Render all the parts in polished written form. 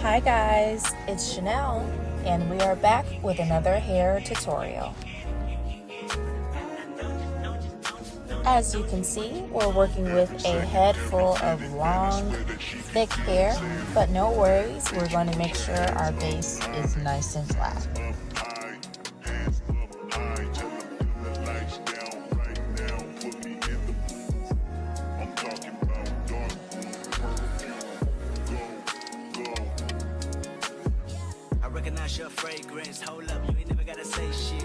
Hi guys, it's Chanel and we are back with another hair tutorial. As you can see, we're working with a head full of long, thick hair, but no worries, we're going to make sure our base is nice and flat. Your fragrance, hold up, you ain't never gotta say shit,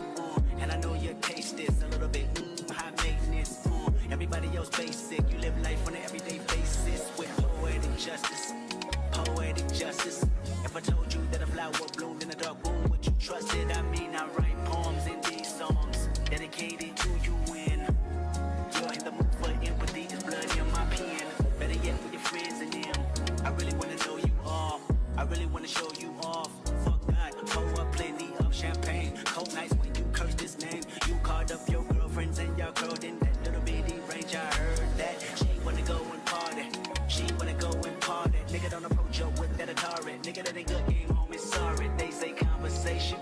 and I know your taste is a little bit, high maintenance, everybody else basic, you live life on an everyday basis, with poetic justice, if I told you that a flower bloomed in a dark room, would you trust it? I mean, I write poems in these songs, dedicated to you when you're in the mood for empathy, it's blood in my pen, better yet with your friends and them, I really wanna know you all, I really wanna show you off. Pour up plenty of champagne. Cold nights when you curse this name. You called up your girlfriends and y'all curled in that little bitty range. I heard that she wanna go and party. She wanna go and party. Nigga don't approach her with that Atari. Nigga that ain't good game home is sorry. They say conversation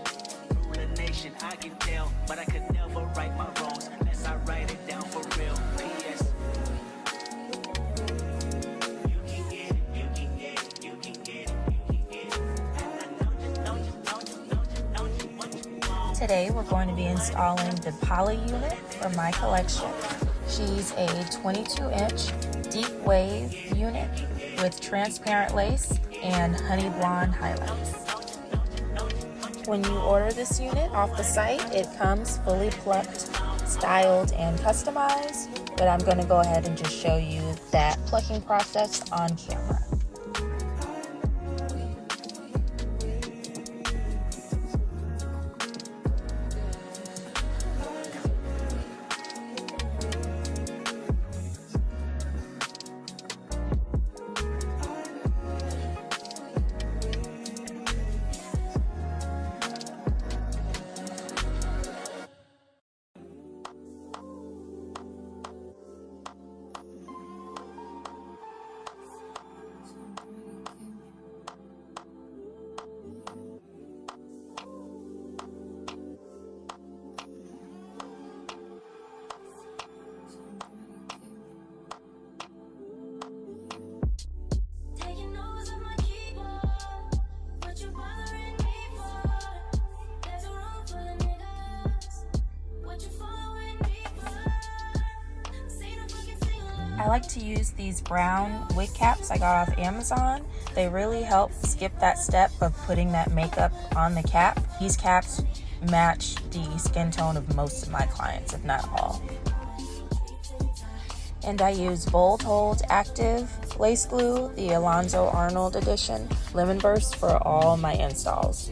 rule a nation. I can tell, but I could never right my wrongs unless I write it down for real. P.S. Today we're going to be installing the Poly unit from my collection. She's a 22-inch deep wave unit with transparent lace and honey blonde highlights. When you order this unit off the site, it comes fully plucked, styled, and customized, but I'm going to go ahead and just show you that plucking process on camera. I like to use these brown wig caps I got off Amazon. They really help skip that step of putting that makeup on the cap. These caps match the skin tone of most of my clients, if not all. And I use Bold Hold Active Lace Glue, the Alonzo Arnold edition, Lemon Burst for all my installs.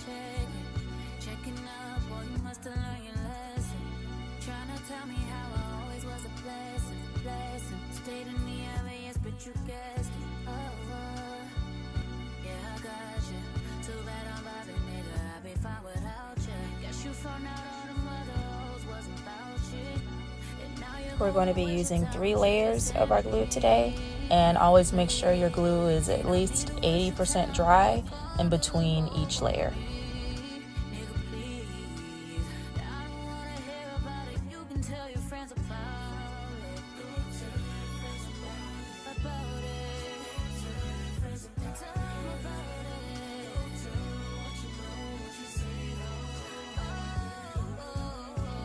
Take don't you guess it? Yeah, I got you. Too bad I'm vibing, nigga. I'd be fine without you. Guess you found out all the mother hoes wasn't about shit. And now you're We're going to be using 3 layers of our glue today, and always make sure your glue is at least 80% dry in between each layer. nigga, please. I don't wanna hear about it. You can tell your friends about it. Go tell your friends about it. About it. Tell your friends about it. Tell them about it. Go tell them what you know, what you say. Oh, oh, oh, oh.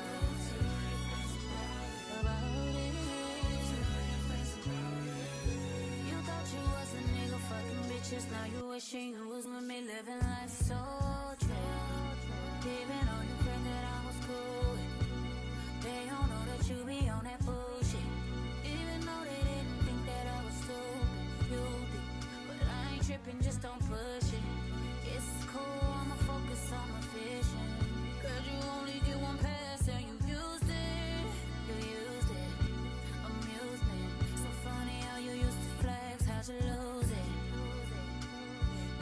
Go tell your friends about it. Tell your friends about it. You thought you was a nigga fucking bitches, now you wishing you was with me, living life so true. Even though you think that I was cool, they don't know that you be on that bullshit. Even though they didn't think that I was stupid, you did. But I ain't tripping, just don't push it. It's cool, I'ma focus on my vision. Cause you only get one pass and you used it. You used it, amusement. So funny how you used to flex, how'd you lose it?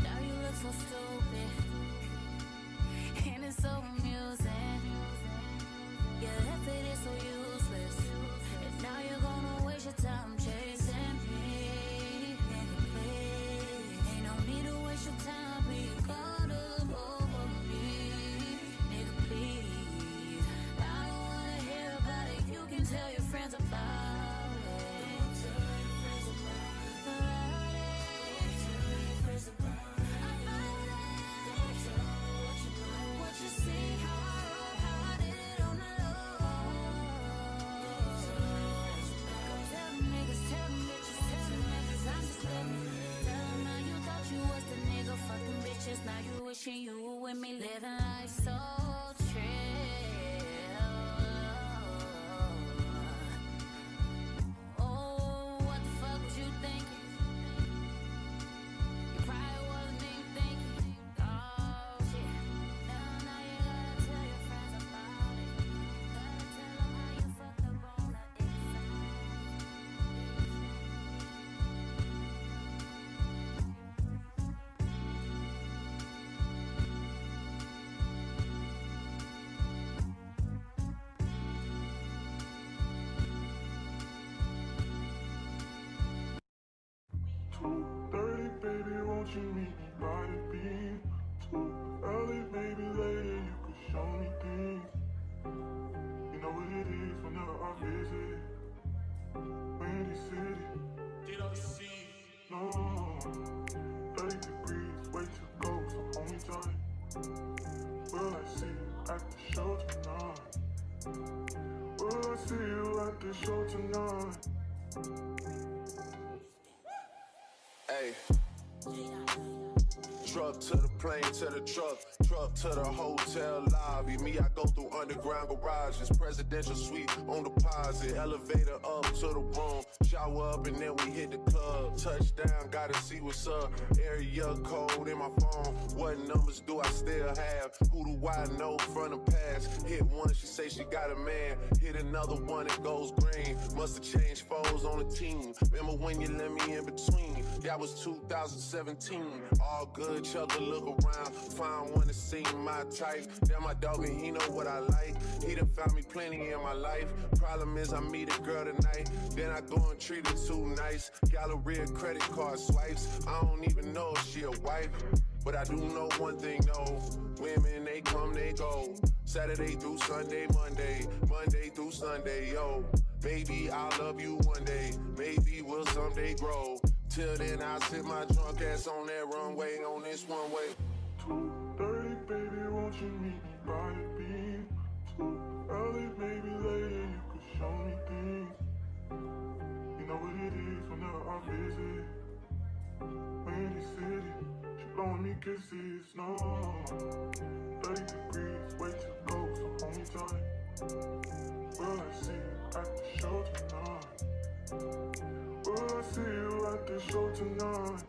Now you look so stupid, and it's so amusing. Your effort is so useless, and now you're gonna waste your time chasing me. Nigga, please, ain't no need to waste your time being caught up over me. Nigga, please, I don't wanna hear about it. You can tell your friends about it. Tell your friends about it. Tell your friends about it. What you see, how I did it on the low. Go tell them niggas, tell them bitches, tell them niggas I'm just living. Tell them now you thought you was the nigga fucking bitches, now you wishing you were with me, living life so chill. Oh, what the fuck was you thinking? You probably wasn't even thinking. Oh shit. Now you gotta tell your friends about it. Gotta tell them how you fucked up on the inside. Baby, won't you meet me by the beam? Too early, baby, later you could show me things. You know what it is whenever I visit Windy City. Did I see? No, 30 degrees, way to go, so hold me tight. Will I see you at the show tonight? Will I see you at the show tonight? Hey. Truck to the plane, to the truck to the hotel lobby. Me, I go through underground garages, presidential suite on deposit, elevator up to the room, shower up and then we hit the club. Touchdown, gotta see what's up. Area code in my phone. What numbers do I still have? Who do I know from the past? Hit one, she say she got a man. Hit another one, it goes green. Must have changed foes on the team. Remember when you let me in between? That was 2017. All good, chuck a look around. Find one to see my type. Damn, my dog and he know what I like. He done found me plenty in my life. Problem is I meet a girl tonight, then I go and treat her too nice. Galleria credit card swipes. I don't even know if she a wife, but I do know one thing, no. Women, they come, they go. Saturday through Sunday, Monday through Sunday, yo. Maybe I'll love you one day. Maybe we'll someday grow. Till then, I'll sit my drunk ass on that runway, on this one way. 2:30, baby, won't you meet me by the beam? Too early, maybe later you could show me things. You know what it is whenever I visit Windy City. She blowing me kisses, no. 30 degrees, way to go, so hold me tight. Will I see you at the show tonight? Will I see you at the show tonight?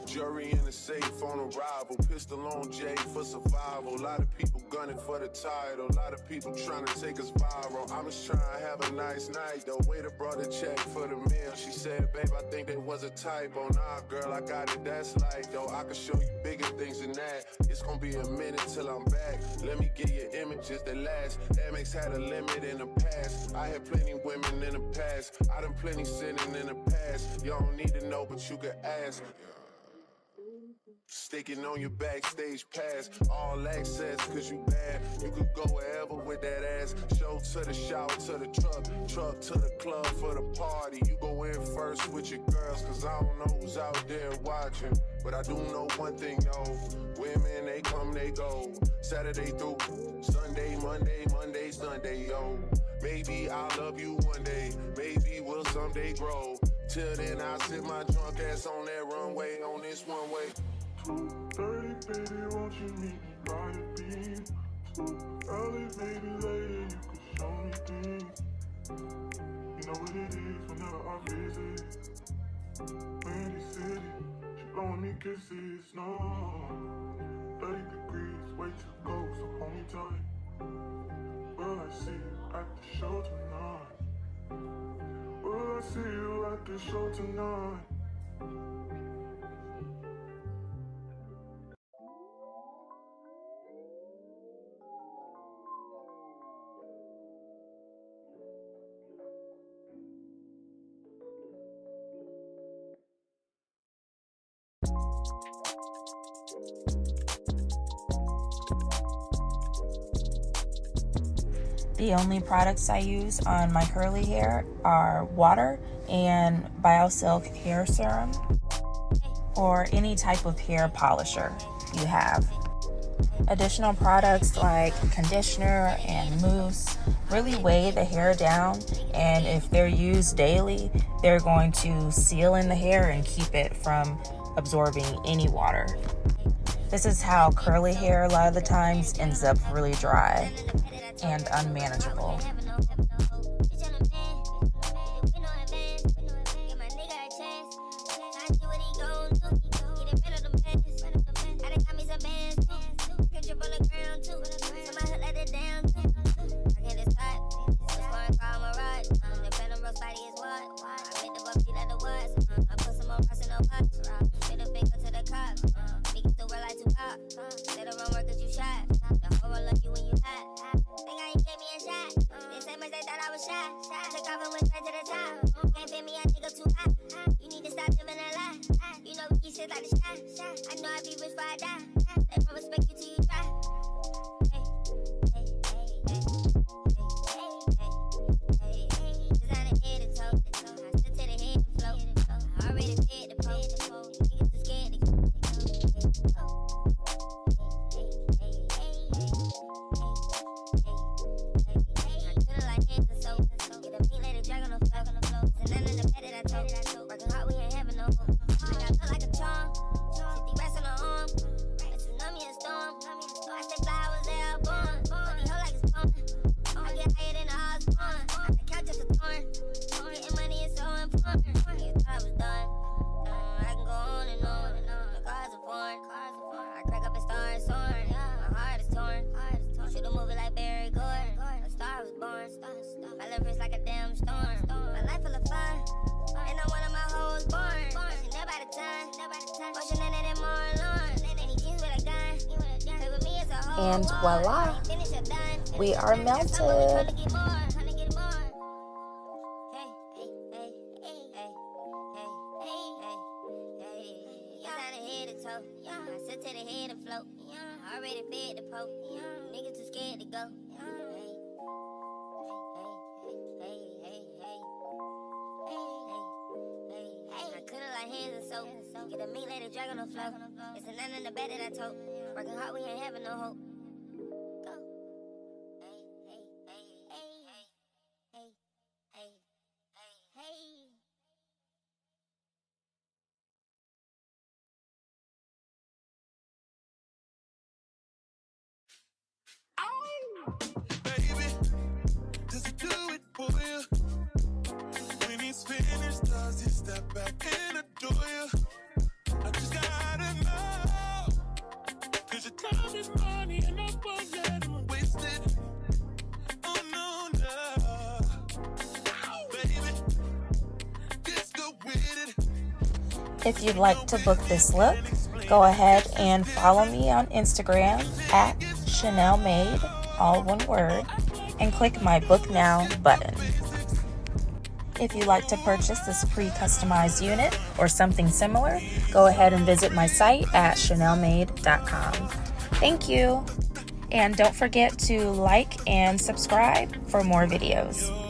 G Jury in the safe on arrival. Pistol on J for survival. A lot of people gunning for the title. A lot of people trying to take us viral. I'm just trying to have a nice night though. Waiter brought a check for the meal. She said, babe, I think there was a typo. Nah, girl, I got it, that's light though. I can show you bigger things than that. It's gonna be a minute till I'm back. Let me get you images that last. Amex had a limit in the past. I had plenty women in the past. I done plenty sinning in the past. You don't need to know, but you can ask. Sticking on your backstage pass, all access, cause you bad. You could go wherever with that ass. Show to the shower, to the truck to the club for the party. You go in first with your girls, cause I don't know who's out there watching. But I do know one thing, yo. Women, they come, they go. Saturday through Sunday, Monday, Sunday, yo. Maybe I'll love you one day, maybe we'll someday grow. Till then, I'll sit my drunk ass on that runway, on this one way. 2:30, baby, won't you meet me by the beam? Too early, maybe later, you could show me things. You know what it is whenever I visit. Windy City, she blowing me kisses, no. 30 degrees, way too cold, so hold me tight. Will I see you at the show tonight? Will I see you at the show tonight? The only products I use on my curly hair are water and Biosilk hair serum or any type of hair polisher you have. Additional products like conditioner and mousse really weigh the hair down, and if they're used daily, they're going to seal in the hair and keep it from absorbing any water. This is how curly hair a lot of the times ends up really dry and unmanageable. And voila, we are melted. Get a meat lady dragon on flow. It's a none in the bed that I told. Working hard, we ain't having no hope. Go. Hey, hey, hey, hey, hey, hey, hey, hey. Baby, just do it for you. When he's finished, does he step back and adore you? I just got If you'd like to book this look, go ahead and follow me on Instagram at Chanel Made, all one word, and click my Book Now button. If you'd like to purchase this pre-customized unit or something similar, go ahead and visit my site at chanelmade.com. Thank you! And don't forget to like and subscribe for more videos.